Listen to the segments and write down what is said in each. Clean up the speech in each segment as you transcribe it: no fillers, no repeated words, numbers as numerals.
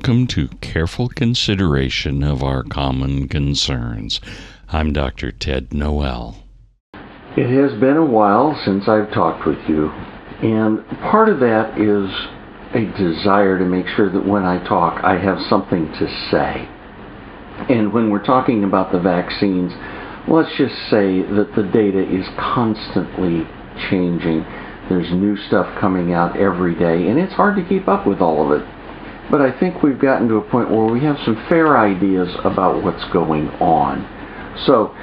Welcome to Careful Consideration of Our Common Concerns. I'm Dr. Ted Noel. It has been a while since I've talked with you, and part of that is a desire to make sure that when I talk, I have something to say. And when we're talking about the vaccines, let's just say that the data is constantly changing. There's new stuff coming out every day, and it's hard to keep up with all of it. But I think we've gotten to a point where we have some fair ideas about what's going on. So,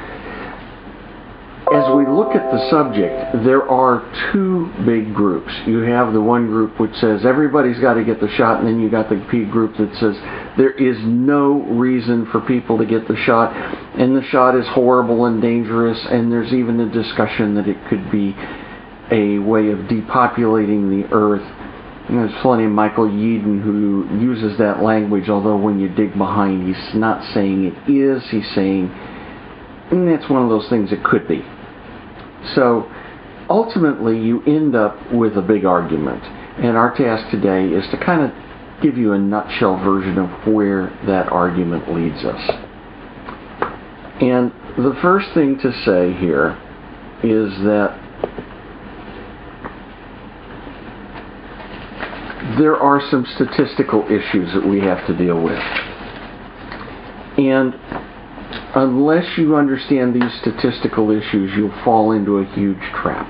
as we look at the subject, there are two big groups. You have the one group which says everybody's got to get the shot, and then you got the P group that says there is no reason for people to get the shot, and the shot is horrible and dangerous, and there's even a discussion that it could be a way of depopulating the earth. And there's a fellow named Michael Yeadon who uses that language, although when you dig behind, he's not saying it is, he's saying, and that's one of those things it could be. So, ultimately, you end up with a big argument. And our task today is to kind of give you a nutshell version of where that argument leads us. And the first thing to say here is that there are some statistical issues that we have to deal with. And unless you understand these statistical issues, you'll fall into a huge trap.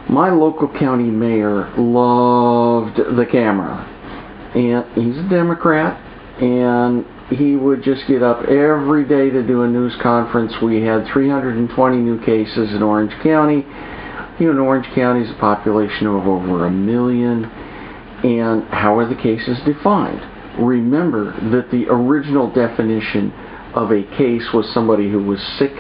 My local county mayor loved the camera. And he's a Democrat, and he would just get up every day to do a news conference. We had 320 new cases in Orange County. You know, Orange County is a population of over 1 million. And how are the cases defined? Remember that the original definition of a case was somebody who was sick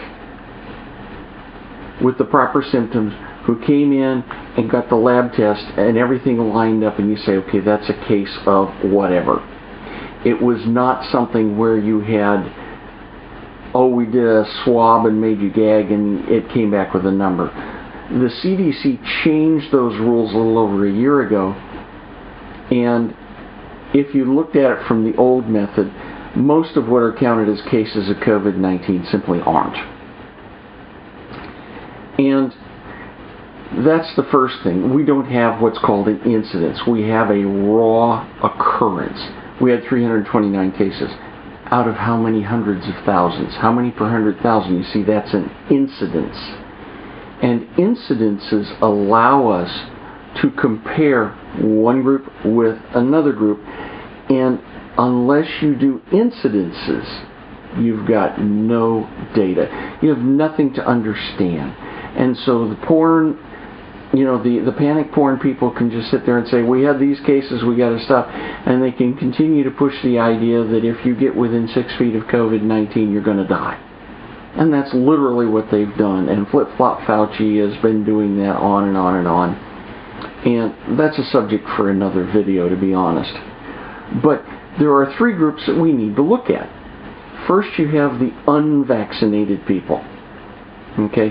with the proper symptoms, who came in and got the lab test and everything lined up, and you say, okay, that's a case of whatever. It was not something where you had, oh, we did a swab and made you gag and it came back with a number. The CDC changed those rules a little over a year ago. And if you looked at it from the old method, most of what are counted as cases of COVID-19 simply aren't. And that's the first thing. We don't have what's called an incidence. We have a raw occurrence. We had 329 cases. Out of how many hundreds of thousands? How many per 100,000? You see, that's an incidence. And incidences allow us to compare one group with another group, and unless you do incidences, you've got no data. You have nothing to understand. And so the porn, you know, the panic porn people can just sit there and say, we have these cases, we got to stop, and they can continue to push the idea that if you get within 6 feet of COVID-19, you're going to die. And that's literally what they've done, and Flip-Flop Fauci has been doing that on and on and on. And that's a subject for another video, to be honest. But there are three groups that we need to look at. First, you have the unvaccinated people. Okay?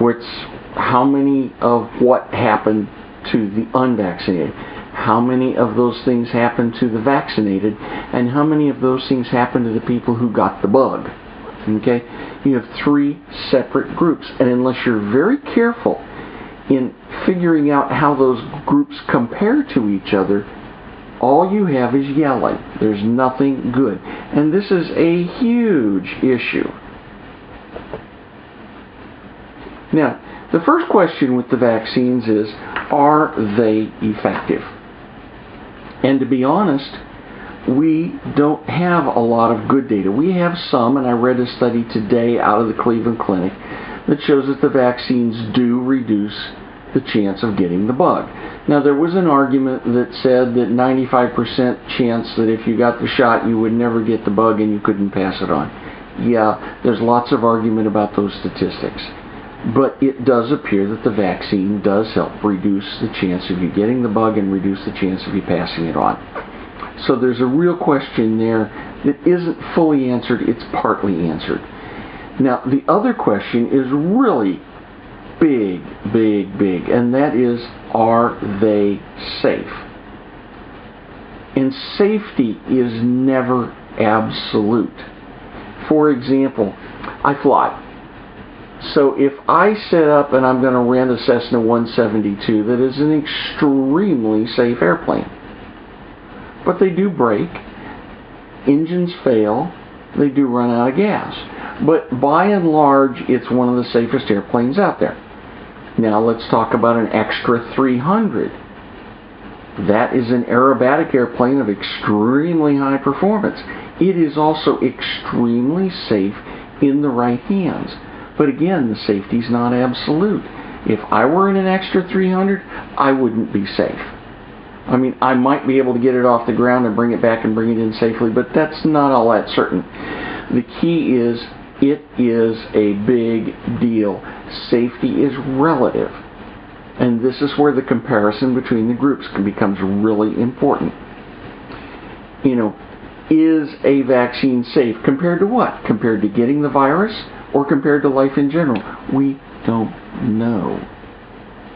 Which, how many of what happened to the unvaccinated? How many of those things happened to the vaccinated? And how many of those things happened to the people who got the bug? Okay? You have three separate groups. And unless you're very careful in figuring out how those groups compare to each other, all you have is yelling. There's nothing good. And this is a huge issue. Now, the first question with the vaccines is, are they effective? And to be honest, we don't have a lot of good data. We have some, and I read a study today out of the Cleveland Clinic that shows that the vaccines do reduce the chance of getting the bug. Now, there was an argument that said that 95% chance that if you got the shot, you would never get the bug and you couldn't pass it on. Yeah, there's lots of argument about those statistics. But it does appear that the vaccine does help reduce the chance of you getting the bug and reduce the chance of you passing it on. So there's a real question there that isn't fully answered, it's partly answered. Now, the other question is really big, and that is, are they safe? And safety is never absolute. For example, I fly. So if I set up and I'm going to rent a Cessna 172 that is an extremely safe airplane, but they do break, engines fail, they do run out of gas. But by and large, it's one of the safest airplanes out there. Now let's talk about an Extra 300. That is an aerobatic airplane of extremely high performance. It is also extremely safe in the right hands. But again, the safety's not absolute. If I were in an Extra 300, I wouldn't be safe. I mean, I might be able to get it off the ground and bring it back and bring it in safely, but that's not all that certain. The key is, it is a big deal. Safety is relative. And this is where the comparison between the groups becomes really important. You know, is a vaccine safe compared to what? Compared to getting the virus or compared to life in general? We don't know.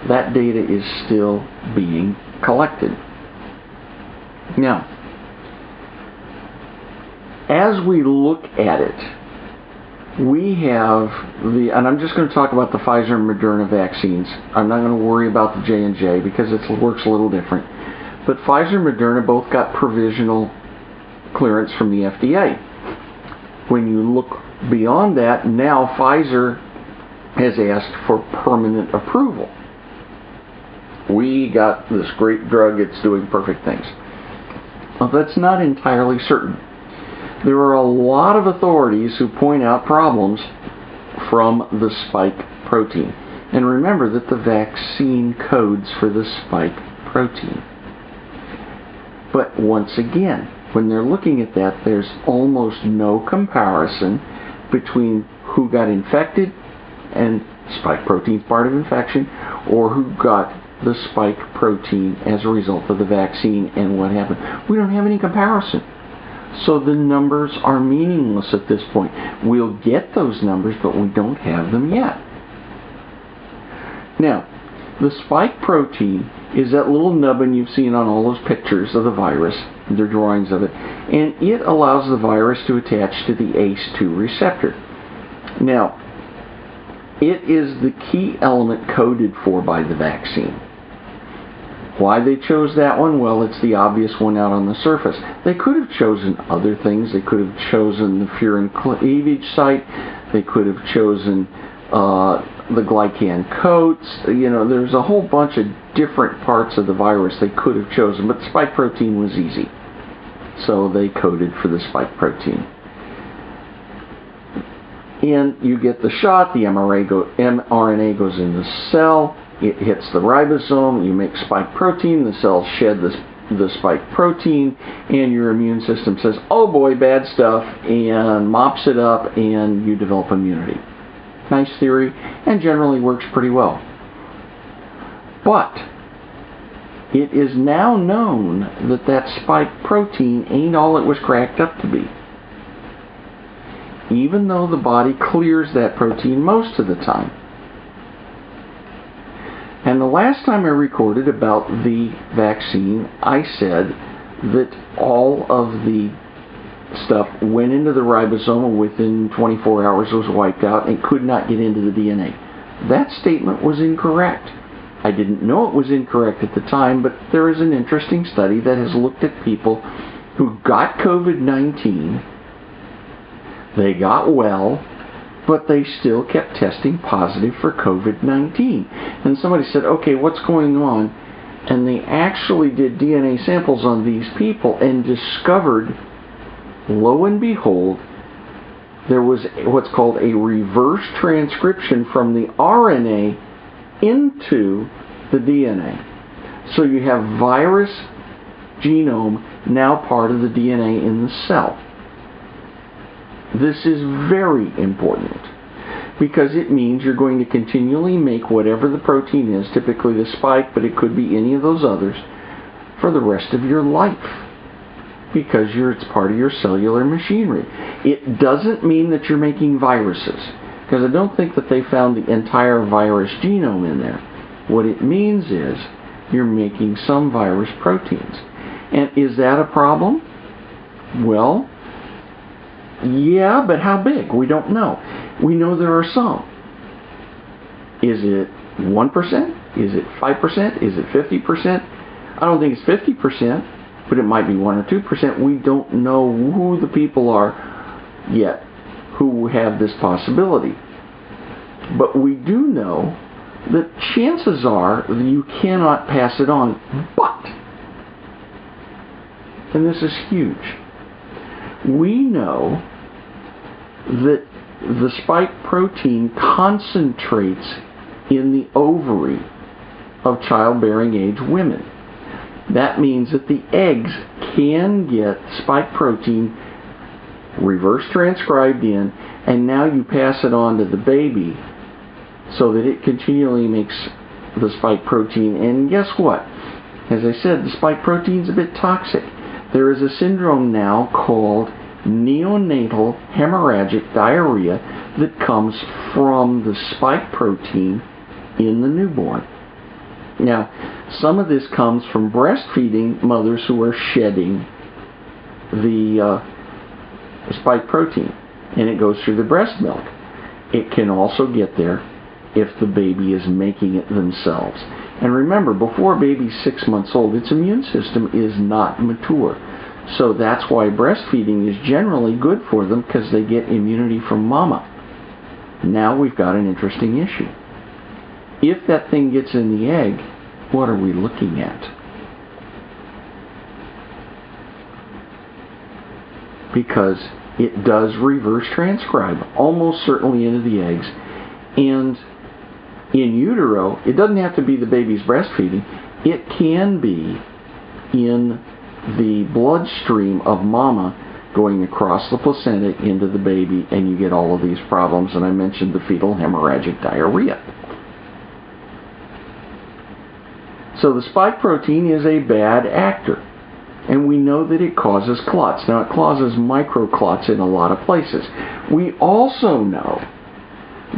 That data is still being collected. Now, as we look at it, we have and I'm just going to talk about the Pfizer and Moderna vaccines. I'm not going to worry about the J&J because it works a little different. But Pfizer and Moderna both got provisional clearance from the FDA. When you look beyond that, now Pfizer has asked for permanent approval. We got this great drug, it's doing perfect things. Well, that's not entirely certain. There are a lot of authorities who point out problems from the spike protein. And remember that the vaccine codes for the spike protein. But once again, when they're looking at that, there's almost no comparison between who got infected, and spike protein's part of infection, or who got the spike protein as a result of the vaccine and what happened. We don't have any comparison. So the numbers are meaningless at this point. We'll get those numbers, but we don't have them yet. Now, the spike protein is that little nubbin you've seen on all those pictures of the virus. They're drawings of it. And it allows the virus to attach to the ACE2 receptor. Now, it is the key element coded for by the vaccine. Why they chose that one? Well, it's the obvious one out on the surface. They could have chosen other things. They could have chosen the furin cleavage site. They could have chosen the glycan coats. You know, there's a whole bunch of different parts of the virus they could have chosen, but the spike protein was easy. So they coded for the spike protein. And you get the shot, the mRNA goes in the cell, it hits the ribosome, you make spike protein, the cells shed the spike protein, and your immune system says, oh boy, bad stuff, and mops it up, and you develop immunity. Nice theory, and generally works pretty well. But it is now known that that spike protein ain't all it was cracked up to be. Even though the body clears that protein most of the time. And the last time I recorded about the vaccine, I said that all of the stuff went into the ribosome and within 24 hours was wiped out and could not get into the DNA. That statement was incorrect. I didn't know it was incorrect at the time, but there is an interesting study that has looked at people who got COVID-19, they got well, but they still kept testing positive for COVID-19. And somebody said, okay, what's going on? And they actually did DNA samples on these people and discovered, lo and behold, there was what's called a reverse transcription from the RNA into the DNA. So you have virus genome now part of the DNA in the cell. This is very important because it means you're going to continually make whatever the protein is, typically the spike, but it could be any of those others, for the rest of your life because it's part of your cellular machinery. It doesn't mean that you're making viruses, because I don't think that they found the entire virus genome in there. What it means is you're making some virus proteins. And is that a problem? Well, yeah, but how big? We don't know. We know there are some. Is it 1%? Is it 5%? Is it 50%? I don't think it's 50%, but it might be 1 or 2%. We don't know who the people are yet who have this possibility. But we do know that chances are that you cannot pass it on. But, and this is huge, we know that the spike protein concentrates in the ovary of childbearing age women. That means that the eggs can get spike protein reverse transcribed in, and now you pass it on to the baby so that it continually makes the spike protein. And guess what? As I said, the spike protein is a bit toxic. There is a syndrome now called neonatal hemorrhagic diarrhea that comes from the spike protein in the newborn. Now, some of this comes from breastfeeding mothers who are shedding the spike protein, and it goes through the breast milk. It can also get there if the baby is making it themselves. And remember, before a baby's 6 months old, its immune system is not mature. So that's why breastfeeding is generally good for them, because they get immunity from mama. Now we've got an interesting issue. If that thing gets in the egg, what are we looking at? Because it does reverse transcribe almost certainly into the eggs. And in utero, it doesn't have to be the baby's breastfeeding. It can be in the bloodstream of mama going across the placenta into the baby, and you get all of these problems. And I mentioned the fetal hemorrhagic diarrhea. So the spike protein is a bad actor, and we know that it causes clots. Now, it causes microclots in a lot of places. We also know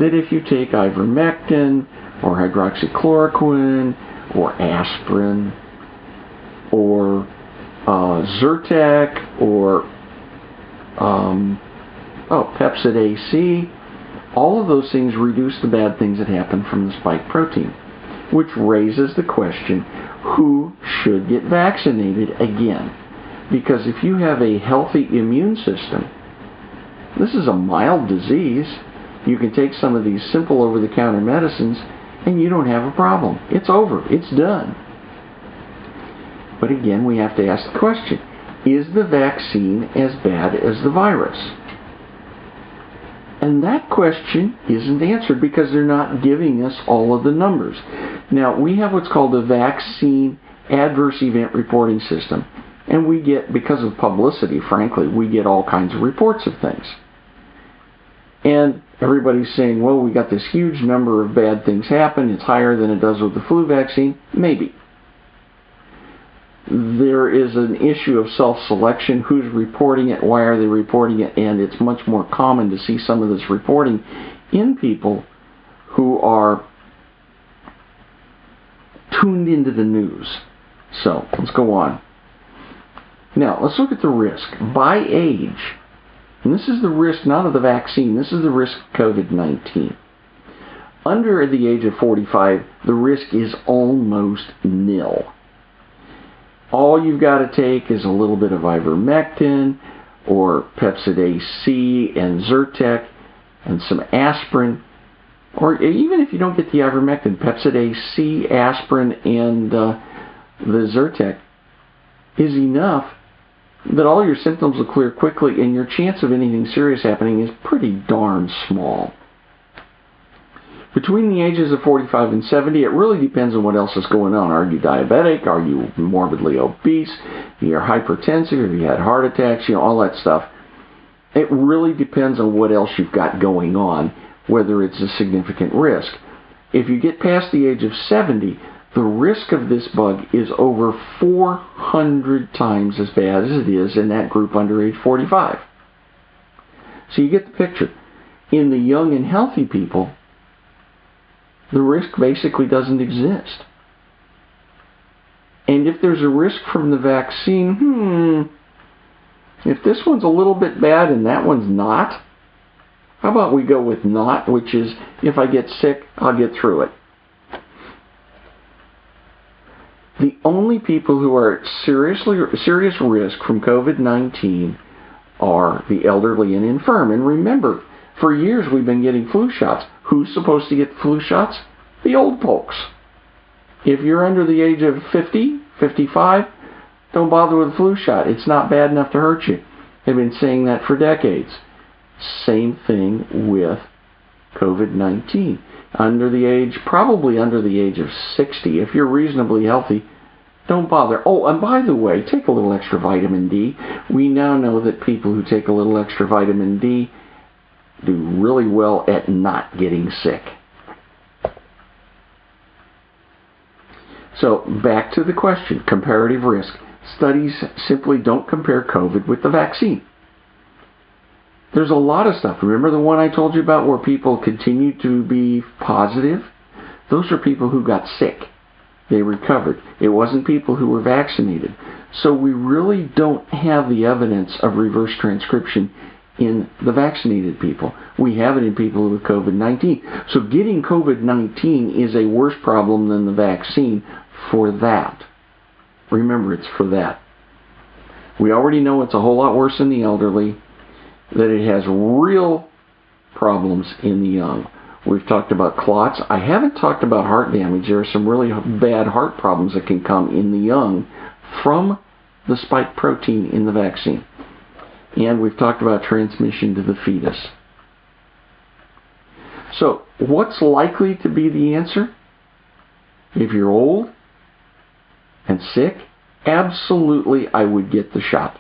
that if you take ivermectin or hydroxychloroquine or aspirin or Zyrtec or Pepsid AC, all of those things reduce the bad things that happen from the spike protein, which raises the question, who should get vaccinated again? Because if you have a healthy immune system, this is a mild disease. You can take some of these simple over-the-counter medicines and you don't have a problem. It's over. It's done. But again, we have to ask the question, is the vaccine as bad as the virus? And that question isn't answered because they're not giving us all of the numbers. Now, we have what's called a vaccine adverse event reporting system. And we get, because of publicity, frankly, we get all kinds of reports of things. And everybody's saying, well, we got this huge number of bad things happen. It's higher than it does with the flu vaccine. Maybe. There is an issue of self-selection. Who's reporting it? Why are they reporting it? And it's much more common to see some of this reporting in people who are tuned into the news. So, let's go on. Now, let's look at the risk. By age, and this is the risk not of the vaccine, this is the risk of COVID-19. Under the age of 45, the risk is almost nil. All you've got to take is a little bit of ivermectin or Pepsid AC and Zyrtec and some aspirin, or even if you don't get the ivermectin, Pepsid AC, aspirin, and the Zyrtec is enough that all your symptoms will clear quickly, and your chance of anything serious happening is pretty darn small. Between the ages of 45 and 70, it really depends on what else is going on. Are you diabetic? Are you morbidly obese? You're hypertensive? Have you had heart attacks? All that stuff. It really depends on what else you've got going on, whether it's a significant risk. If you get past the age of 70, the risk of this bug is over 400 times as bad as it is in that group under age 45. So you get the picture. In the young and healthy people, the risk basically doesn't exist. And if there's a risk from the vaccine, if this one's a little bit bad and that one's not, how about we go with not, which is if I get sick, I'll get through it. The only people who are at serious risk from COVID-19 are the elderly and infirm. And remember, for years we've been getting flu shots. Who's supposed to get flu shots? The old folks. If you're under the age of 50, 55, don't bother with a flu shot. It's not bad enough to hurt you. They've been saying that for decades. Same thing with COVID-19. Probably under the age of 60, if you're reasonably healthy, don't bother. Oh, and by the way, take a little extra vitamin D. We now know that people who take a little extra vitamin D do really well at not getting sick. So, back to the question, comparative risk. Studies simply don't compare COVID with the vaccine. There's a lot of stuff. Remember the one I told you about where people continue to be positive? Those are people who got sick. They recovered. It wasn't people who were vaccinated. So we really don't have the evidence of reverse transcription in the vaccinated people. We have it in people with COVID-19. So getting COVID-19 is a worse problem than the vaccine for that. Remember, it's for that. We already know it's a whole lot worse in the elderly, that it has real problems in the young. We've talked about clots. I haven't talked about heart damage. There are some really bad heart problems that can come in the young from the spike protein in the vaccine. And we've talked about transmission to the fetus. So, what's likely to be the answer? If you're old and sick, absolutely I would get the shot.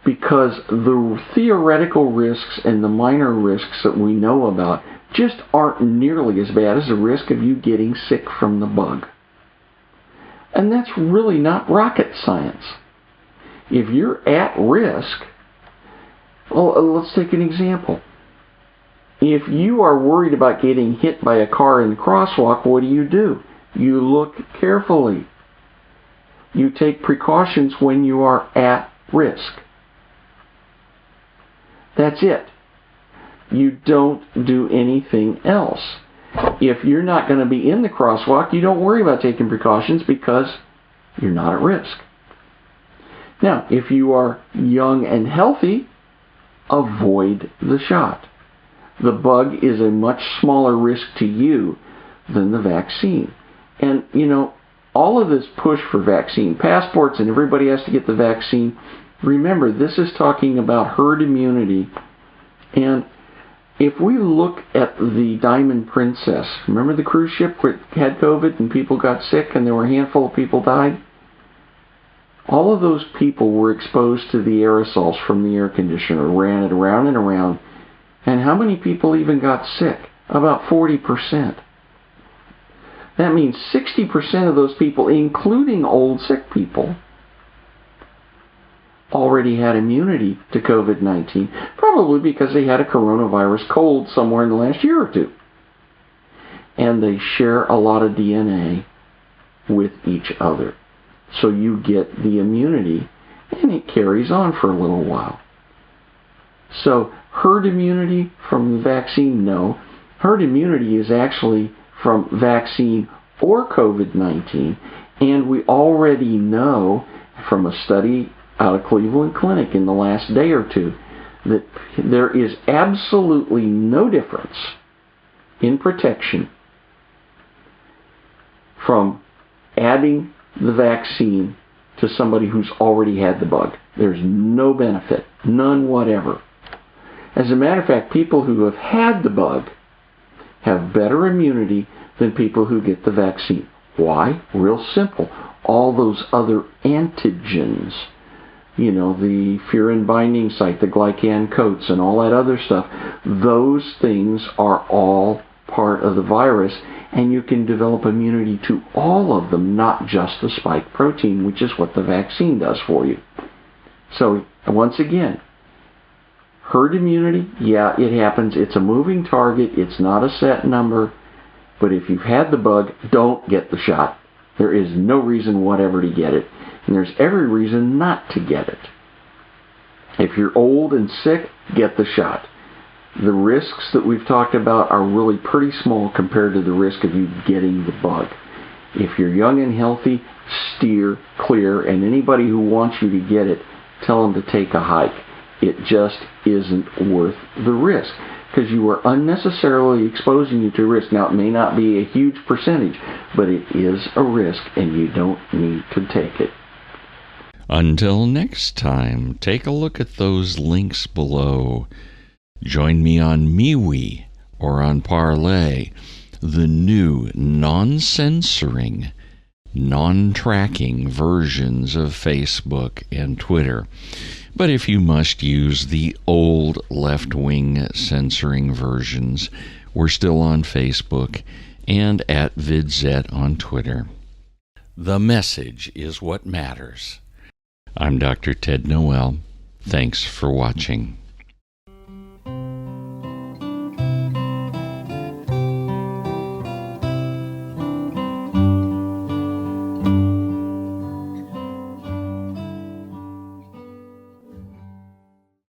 Because the theoretical risks and the minor risks that we know about just aren't nearly as bad as the risk of you getting sick from the bug. And that's really not rocket science. If you're at risk, well, let's take an example. If you are worried about getting hit by a car in the crosswalk, what do? You look carefully. You take precautions when you are at risk. That's it. You don't do anything else. If you're not going to be in the crosswalk, you don't worry about taking precautions because you're not at risk. Now, if you are young and healthy, avoid the shot. The bug is a much smaller risk to you than the vaccine. And, all of this push for vaccine passports and everybody has to get the vaccine, remember, this is talking about herd immunity. And if we look at the Diamond Princess, remember the cruise ship that had COVID and people got sick and there were a handful of people died? All of those people were exposed to the aerosols from the air conditioner, ran it around and around. And how many people even got sick? About 40%. That means 60% of those people, including old sick people, already had immunity to COVID-19, probably because they had a coronavirus cold somewhere in the last year or two. And they share a lot of DNA with each other. So you get the immunity, and it carries on for a little while. So herd immunity from the vaccine, no. Herd immunity is actually from vaccine or COVID-19, and we already know from a study out of Cleveland Clinic in the last day or two that there is absolutely no difference in protection from adding the vaccine to somebody who's already had the bug. There's no benefit, none whatever. As a matter of fact, people who have had the bug have better immunity than people who get the vaccine. Why? Real simple. All those other antigens, the furin binding site, the glycan coats, and all that other stuff, those things are all part of the virus, and you can develop immunity to all of them, not just the spike protein, which is what the vaccine does for you. So, once again, herd immunity, yeah, it happens. It's a moving target. It's not a set number. But if you've had the bug, don't get the shot. There is no reason whatever to get it, and there's every reason not to get it. If you're old and sick, get the shot. The risks that we've talked about are really pretty small compared to the risk of you getting the bug. If you're young and healthy, steer clear, and anybody who wants you to get it, tell them to take a hike. It just isn't worth the risk, because you are unnecessarily exposing you to risk. Now, it may not be a huge percentage, but it is a risk, and you don't need to take it. Until next time, take a look at those links below. Join me on MeWe or on Parlay, the new non-censoring, non-tracking versions of Facebook and Twitter. But if you must use the old left-wing censoring versions, we're still on Facebook and at VidZet on Twitter. The message is what matters. I'm Dr. Ted Noel. Thanks for watching.